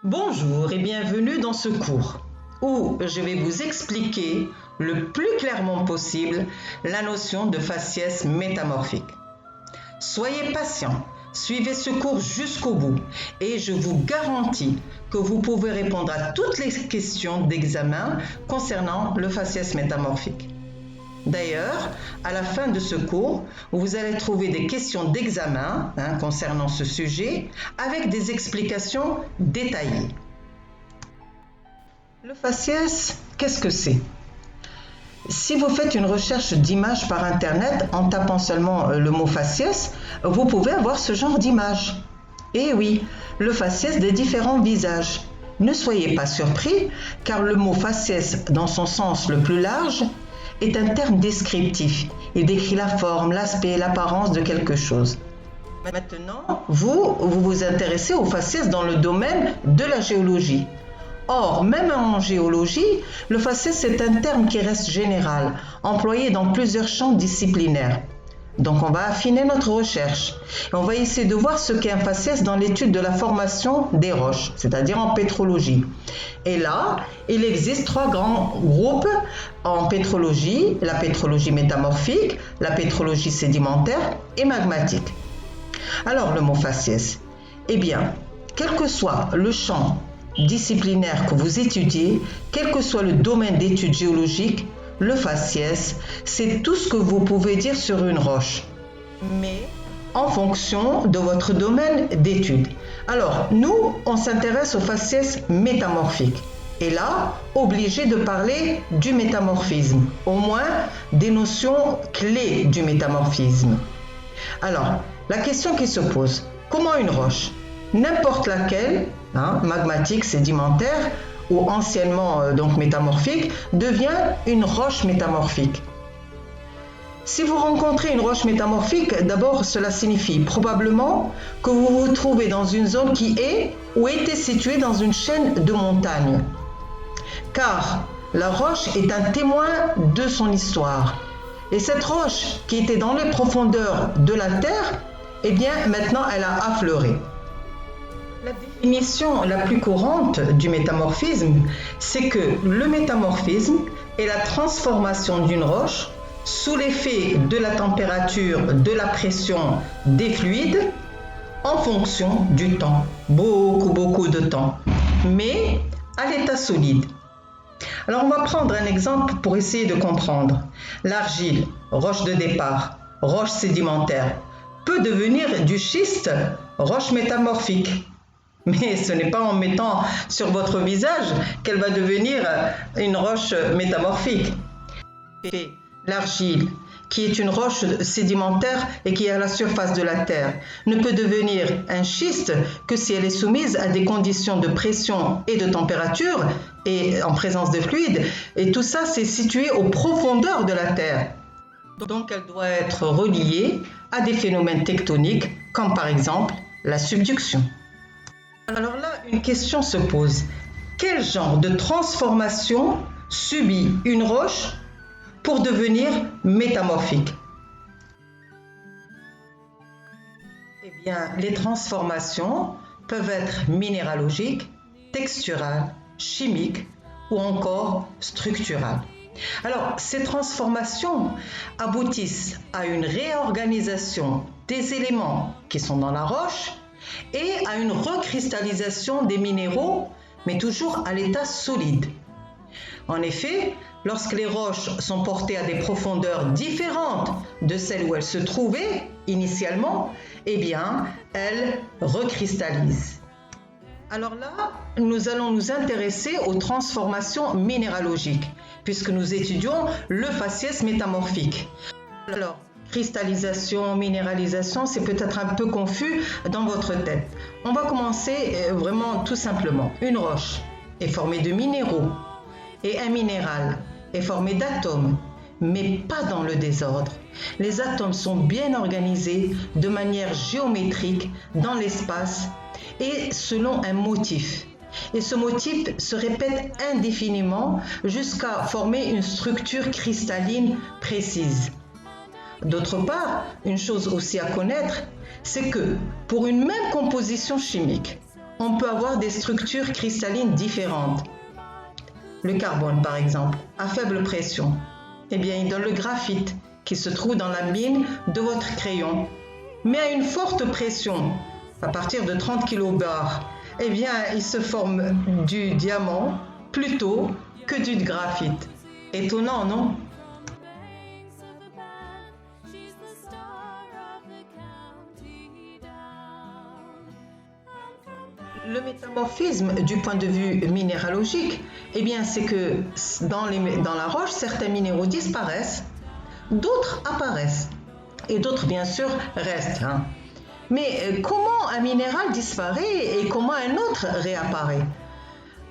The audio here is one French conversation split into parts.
Bonjour et bienvenue dans ce cours où je vais vous expliquer le plus clairement possible la notion de faciès métamorphique. Soyez patient, suivez ce cours jusqu'au bout et je vous garantis que vous pouvez répondre à toutes les questions d'examen concernant le faciès métamorphique. D'ailleurs, à la fin de ce cours, vous allez trouver des questions d'examen concernant ce sujet avec des explications détaillées. Le faciès, qu'est-ce que c'est? Si vous faites une recherche d'images par Internet en tapant seulement le mot faciès, vous pouvez avoir ce genre d'image. Et oui, le faciès des différents visages. Ne soyez pas surpris, car le mot faciès, dans son sens le plus large, est un terme descriptif. Il décrit la forme, l'aspect, l'apparence de quelque chose. Maintenant, vous vous intéressez au faciès dans le domaine de la géologie. Or, même en géologie, le faciès est un terme qui reste général, employé dans plusieurs champs disciplinaires. Donc on va affiner notre recherche. Et on va essayer de voir ce qu'est un faciès dans l'étude de la formation des roches, c'est-à-dire en pétrologie. Et là, il existe trois grands groupes en pétrologie: la pétrologie métamorphique, la pétrologie sédimentaire et magmatique. Alors le mot faciès, eh bien, quel que soit le champ disciplinaire que vous étudiez, quel que soit le domaine d'études géologiques, le faciès, c'est tout ce que vous pouvez dire sur une roche, mais en fonction de votre domaine d'étude. Alors, nous, on s'intéresse au faciès métamorphique. Et là, obligé de parler du métamorphisme, au moins des notions clés du métamorphisme. Alors, la question qui se pose, comment une roche, n'importe laquelle, magmatique, sédimentaire, ou anciennement donc métamorphique, devient une roche métamorphique? Si vous rencontrez une roche métamorphique, d'abord cela signifie probablement que vous vous trouvez dans une zone qui est ou était située dans une chaîne de montagnes. Car la roche est un témoin de son histoire. Et cette roche qui était dans les profondeurs de la terre, eh bien maintenant elle a affleuré. La définition la plus courante du métamorphisme, c'est que le métamorphisme est la transformation d'une roche sous l'effet de la température, de la pression, des fluides, en fonction du temps, beaucoup de temps, mais à l'état solide. Alors on va prendre un exemple pour essayer de comprendre. L'argile, roche de départ, roche sédimentaire, peut devenir du schiste, roche métamorphique. Mais ce n'est pas en mettant sur votre visage qu'elle va devenir une roche métamorphique. Et l'argile, qui est une roche sédimentaire et qui est à la surface de la terre, ne peut devenir un schiste que si elle est soumise à des conditions de pression et de température et en présence de fluide. Et tout ça, c'est situé aux profondeurs de la terre. Donc elle doit être reliée à des phénomènes tectoniques, comme par exemple la subduction. Alors là, une question se pose. Quel genre de transformation subit une roche pour devenir métamorphique? Eh bien, les transformations peuvent être minéralogiques, texturales, chimiques ou encore structurales. Alors, ces transformations aboutissent à une réorganisation des éléments qui sont dans la roche et à une recristallisation des minéraux, mais toujours à l'état solide. En effet, lorsque les roches sont portées à des profondeurs différentes de celles où elles se trouvaient initialement, eh bien, elles recristallisent. Alors là, nous allons nous intéresser aux transformations minéralogiques, puisque nous étudions le faciès métamorphique. Alors, cristallisation, minéralisation, c'est peut-être un peu confus dans votre tête. On va commencer vraiment tout simplement. Une roche est formée de minéraux et un minéral est formé d'atomes, mais pas dans le désordre. Les atomes sont bien organisés de manière géométrique dans l'espace et selon un motif. Et ce motif se répète indéfiniment jusqu'à former une structure cristalline précise. D'autre part, une chose aussi à connaître, c'est que pour une même composition chimique, on peut avoir des structures cristallines différentes. Le carbone, par exemple, à faible pression, eh bien, il donne le graphite qui se trouve dans la mine de votre crayon. Mais à une forte pression, à partir de 30 kbar, eh bien, il se forme du diamant plutôt que du graphite. Étonnant, non? Le métamorphisme du point de vue minéralogique, eh bien, c'est que dans la roche, certains minéraux disparaissent, d'autres apparaissent et d'autres, bien sûr, restent. Mais comment un minéral disparaît et comment un autre réapparaît?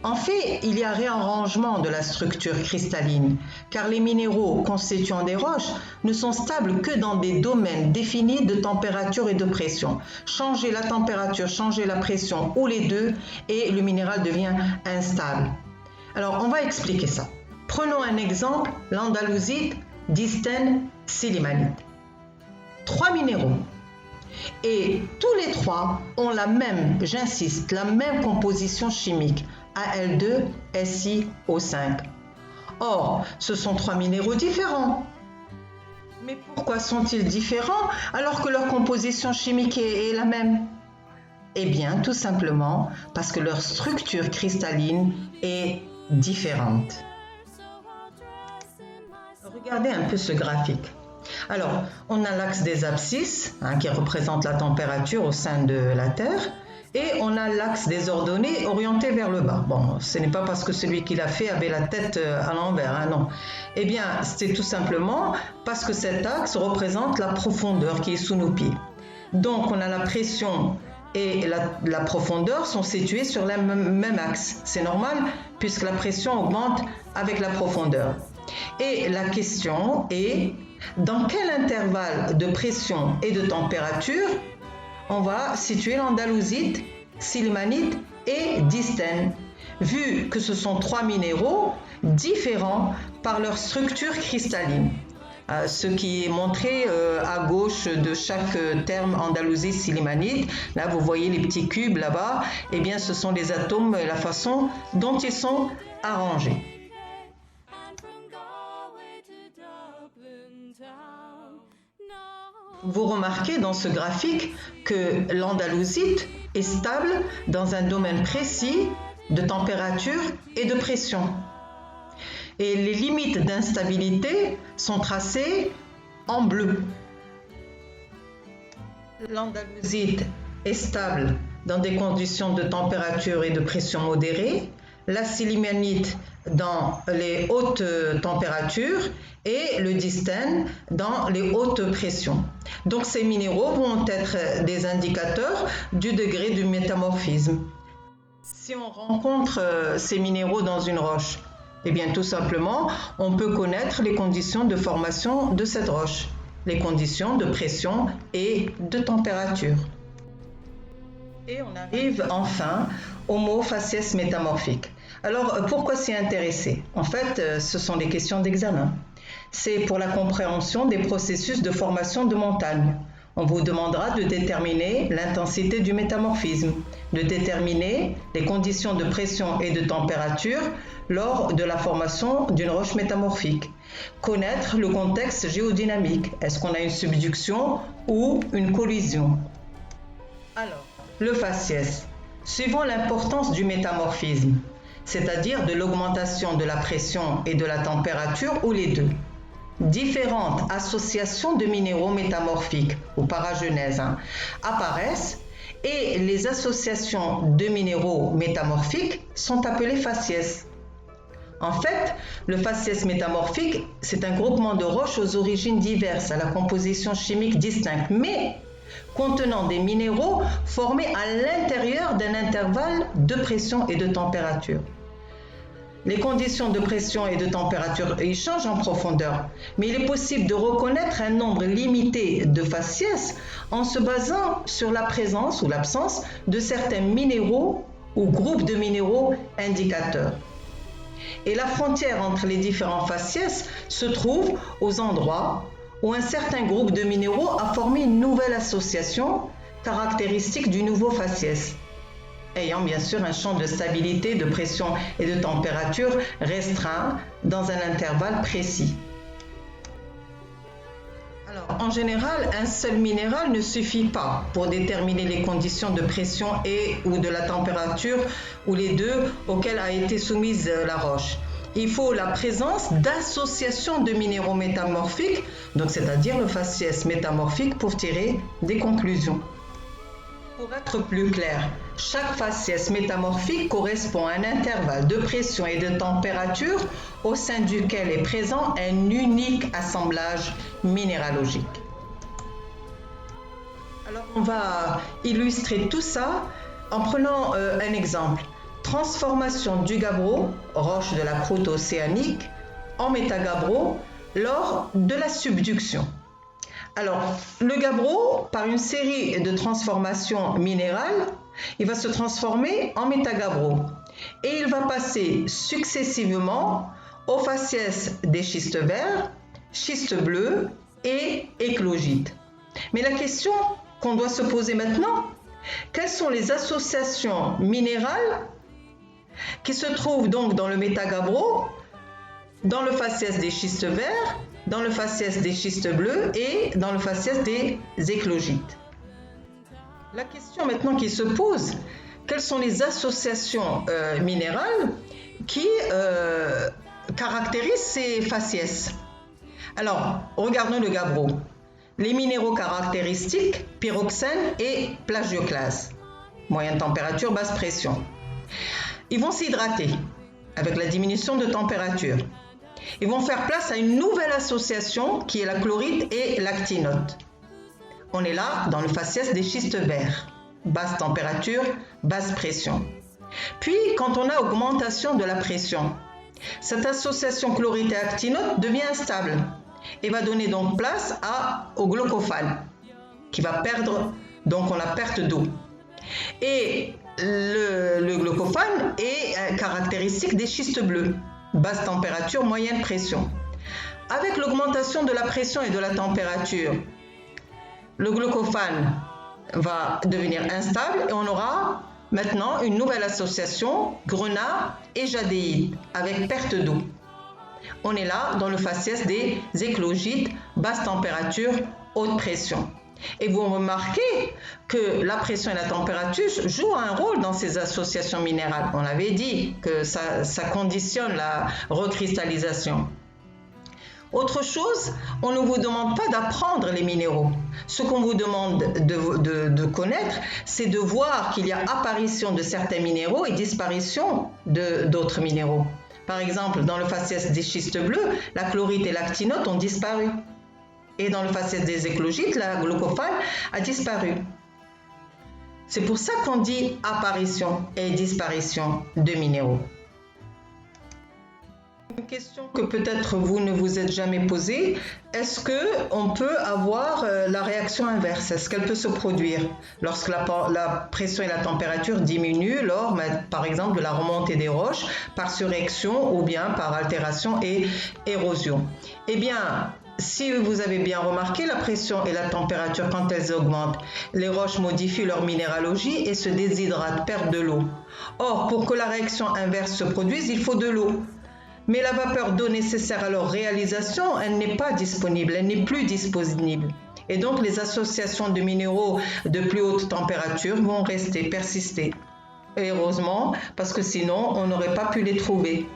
En fait, il y a réarrangement de la structure cristalline, car les minéraux constituant des roches ne sont stables que dans des domaines définis de température et de pression. Changer la température, changer la pression ou les deux, et le minéral devient instable. Alors, on va expliquer ça. Prenons un exemple, l'andalousite, dystène, sillimanite. 3 minéraux. Et tous les 3 ont la même, j'insiste, la même composition chimique, Al2SiO5. Or, ce sont 3 minéraux différents. Mais pourquoi sont-ils différents alors que leur composition chimique est la même? Eh bien, tout simplement parce que leur structure cristalline est différente. Regardez un peu ce graphique. Alors, on a l'axe des abscisses, qui représente la température au sein de la Terre, et on a l'axe des ordonnées orienté vers le bas. Bon, ce n'est pas parce que celui qui l'a fait avait la tête à l'envers, non. Eh bien, c'est tout simplement parce que cet axe représente la profondeur qui est sous nos pieds. Donc, on a la pression et la profondeur sont situées sur le même axe. C'est normal puisque la pression augmente avec la profondeur. Et la question est, dans quel intervalle de pression et de température on va situer l'andalousite, sillimanite et dystène, vu que ce sont 3 minéraux différents par leur structure cristalline. Ce qui est montré à gauche de chaque terme andalousite, sillimanite, là vous voyez les petits cubes là-bas, eh bien ce sont les atomes et la façon dont ils sont arrangés. Vous remarquez dans ce graphique que l'andalousite est stable dans un domaine précis de température et de pression. Et les limites d'instabilité sont tracées en bleu. L'andalousite est stable dans des conditions de température et de pression modérées, la sillimanite dans les hautes températures et le dystène dans les hautes pressions. Donc ces minéraux vont être des indicateurs du degré du métamorphisme. Si on rencontre ces minéraux dans une roche, eh bien tout simplement, on peut connaître les conditions de formation de cette roche, les conditions de pression et de température. Et on arrive enfin au mot faciès métamorphique. Alors, pourquoi s'y intéresser? En fait, ce sont des questions d'examen. C'est pour la compréhension des processus de formation de montagnes. On vous demandera de déterminer l'intensité du métamorphisme, de déterminer les conditions de pression et de température lors de la formation d'une roche métamorphique. Connaître le contexte géodynamique. Est-ce qu'on a une subduction ou une collision? Alors, le faciès. Suivant l'importance du métamorphisme, c'est-à-dire de l'augmentation de la pression et de la température ou les deux. Différentes associations de minéraux métamorphiques ou paragenèses apparaissent et les associations de minéraux métamorphiques sont appelées faciès. En fait, le faciès métamorphique, c'est un groupement de roches aux origines diverses, à la composition chimique distincte, mais contenant des minéraux formés à l'intérieur d'un intervalle de pression et de température. Les conditions de pression et de température ils changent en profondeur, mais il est possible de reconnaître un nombre limité de faciès en se basant sur la présence ou l'absence de certains minéraux ou groupes de minéraux indicateurs. Et la frontière entre les différents faciès se trouve aux endroits où un certain groupe de minéraux a formé une nouvelle association caractéristique du nouveau faciès. ayant bien sûr un champ de stabilité, de pression et de température restreint dans un intervalle précis. Alors, en général, un seul minéral ne suffit pas pour déterminer les conditions de pression et ou de la température, ou les deux, auxquelles a été soumise la roche. Il faut la présence d'associations de minéraux métamorphiques, donc c'est-à-dire le faciès métamorphique, pour tirer des conclusions. Pour être plus clair, chaque faciès métamorphique correspond à un intervalle de pression et de température au sein duquel est présent un unique assemblage minéralogique. Alors on va illustrer tout ça en prenant un exemple. Transformation du gabbro, roche de la croûte océanique, en métagabbro lors de la subduction. Alors, le gabbro, par une série de transformations minérales, il va se transformer en métagabbro et il va passer successivement au faciès des schistes verts, schistes bleus et éclogites. Mais la question qu'on doit se poser maintenant, quelles sont les associations minérales qui se trouvent donc dans le métagabbro, dans le faciès des schistes verts, dans le faciès des schistes bleus et dans le faciès des éclogites. La question maintenant qui se pose, quelles sont les associations minérales qui caractérisent ces faciès? Alors, regardons le gabbro. Les minéraux caractéristiques, pyroxène et plagioclase, moyenne température, basse pression. Ils vont s'hydrater avec la diminution de température. Ils vont faire place à une nouvelle association qui est la chlorite et l'actinote. On est là dans le faciès des schistes verts, basse température, basse pression. Puis, quand on a augmentation de la pression, cette association chlorite et actinote devient instable et va donner donc place au glaucophane, qui va perdre, donc on a perte d'eau. Et le glaucophane est caractéristique des schistes bleus, basse température, moyenne pression. Avec l'augmentation de la pression et de la température, le glaucophane va devenir instable et on aura maintenant une nouvelle association, grenat et jadéite, avec perte d'eau. On est là dans le faciès des éclogites, basse température, haute pression. Et vous remarquez que la pression et la température jouent un rôle dans ces associations minérales. On avait dit que ça conditionne la recristallisation. Autre chose, on ne vous demande pas d'apprendre les minéraux. Ce qu'on vous demande de connaître, c'est de voir qu'il y a apparition de certains minéraux et disparition d'autres minéraux. Par exemple, dans le faciès des schistes bleus, la chlorite et l'actinote ont disparu. Et dans le faciès des éclogites, la glaucophane a disparu. C'est pour ça qu'on dit apparition et disparition de minéraux. Une question que peut-être vous ne vous êtes jamais posée, est-ce qu'on peut avoir la réaction inverse? Est-ce qu'elle peut se produire lorsque la pression et la température diminuent lors, par exemple, de la remontée des roches par surréaction ou bien par altération et érosion? Eh bien, si vous avez bien remarqué, la pression et la température, quand elles augmentent, les roches modifient leur minéralogie et se déshydratent, perdent de l'eau. Or, pour que la réaction inverse se produise, il faut de l'eau. Mais la vapeur d'eau nécessaire à leur réalisation, elle n'est pas disponible, elle n'est plus disponible. Et donc, les associations de minéraux de plus haute température vont persister. Et heureusement, parce que sinon, on n'aurait pas pu les trouver.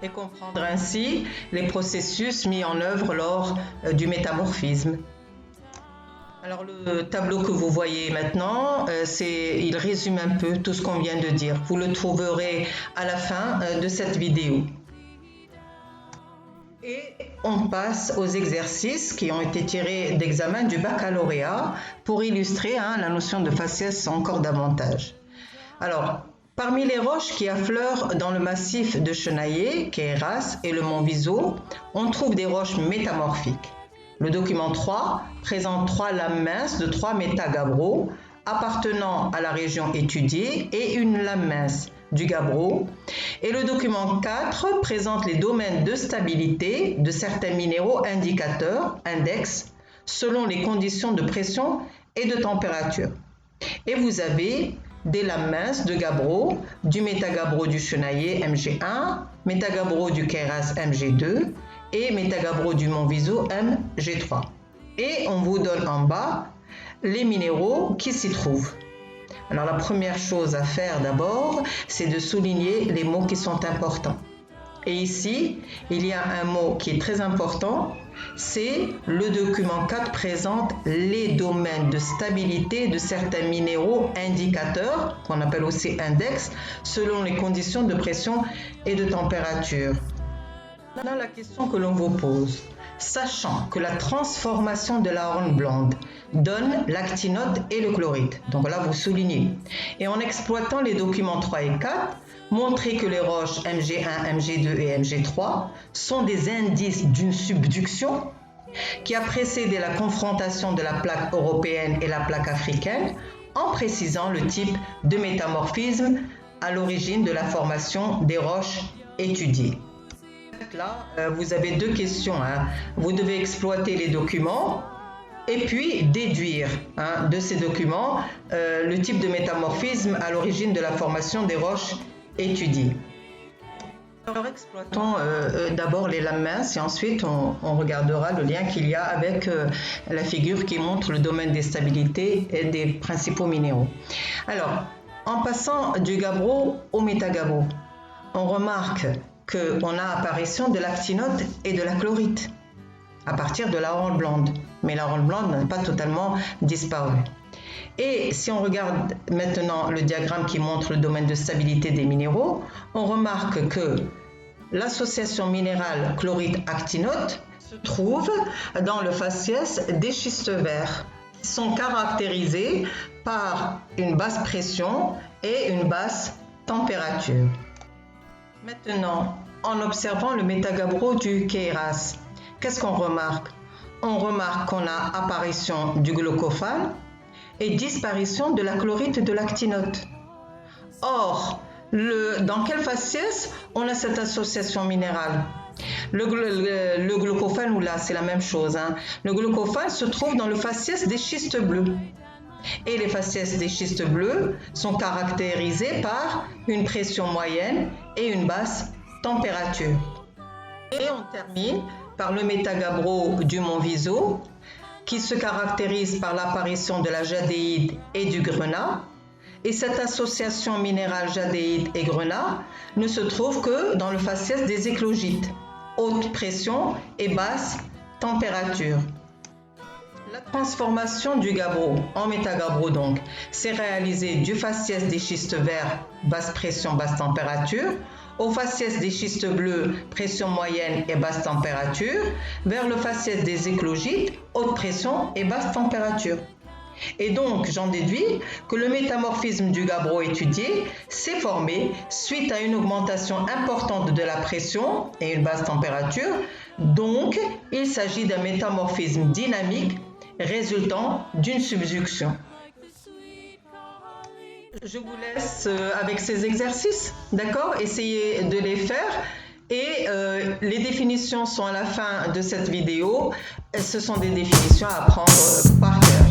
Et comprendre ainsi les processus mis en œuvre lors du métamorphisme. Alors le tableau que vous voyez maintenant, il résume un peu tout ce qu'on vient de dire. Vous le trouverez à la fin de cette vidéo. Et on passe aux exercices qui ont été tirés d'examen du baccalauréat pour illustrer la notion de faciès encore davantage. Alors, parmi les roches qui affleurent dans le massif de Chenaillé, Queyras et le mont Viso, on trouve des roches métamorphiques. Le document 3 présente 3 lames minces de 3 métagabbros appartenant à la région étudiée et une lame mince du gabbro. Et le document 4 présente les domaines de stabilité de certains minéraux indicateurs, index, selon les conditions de pression et de température. Et vous avez des lames minces de gabbro, du métagabbro du Chenaillé Mg1, métagabbro du Queyras Mg2 et métagabbro du Montviso Mg3. Et on vous donne en bas les minéraux qui s'y trouvent. Alors la première chose à faire d'abord, c'est de souligner les mots qui sont importants. Et ici, il y a un mot qui est très important, c'est le document 4 présente les domaines de stabilité de certains minéraux indicateurs, qu'on appelle aussi index, selon les conditions de pression et de température. Maintenant, la question que l'on vous pose, sachant que la transformation de la hornblende donne l'actinote et le chlorite, donc là vous soulignez, et en exploitant les documents 3 et 4, montrez que les roches Mg1, Mg2 et Mg3 sont des indices d'une subduction qui a précédé la confrontation de la plaque européenne et la plaque africaine en précisant le type de métamorphisme à l'origine de la formation des roches étudiées. Là, vous avez deux questions. Vous devez exploiter les documents et puis déduire de ces documents le type de métamorphisme à l'origine de la formation des roches étudiées. Alors exploitons d'abord les lames minces et ensuite on regardera le lien qu'il y a avec la figure qui montre le domaine des stabilités et des principaux minéraux. Alors, en passant du gabbro au métagabbro, on remarque qu'on a apparition de l'actinote et de la chlorite à partir de la hornblende, mais la hornblende n'a pas totalement disparu. Et si on regarde maintenant le diagramme qui montre le domaine de stabilité des minéraux, on remarque que l'association minérale chlorite-actinote se trouve dans le faciès des schistes verts, qui sont caractérisés par une basse pression et une basse température. Maintenant, en observant le métagabbro du Queyras, qu'est-ce qu'on remarque? On remarque qu'on a apparition du glaucophane et disparition de la chlorite et de l'actinote. Or, dans quel faciès on a cette association minérale? Le glaucophane, là, c'est la même chose. Le glaucophane se trouve dans le faciès des schistes bleus. Et les faciès des schistes bleus sont caractérisés par une pression moyenne et une basse température. Et on termine par le métagabbro du Montviso, qui se caractérise par l'apparition de la jadéite et du grenat. Et cette association minérale jadéite et grenat ne se trouve que dans le faciès des éclogites, haute pression et basse température. La transformation du gabbro en métagabbro donc s'est réalisée du faciès des schistes verts, basse pression, basse température, au faciès des schistes bleus, pression moyenne et basse température, vers le faciès des éclogites, haute pression et basse température. Et donc, j'en déduis que le métamorphisme du gabbro étudié s'est formé suite à une augmentation importante de la pression et une basse température. Donc, il s'agit d'un métamorphisme dynamique résultant d'une subduction. Je vous laisse avec ces exercices, d'accord? Essayez de les faire. Et les définitions sont à la fin de cette vidéo. Ce sont des définitions à apprendre par cœur.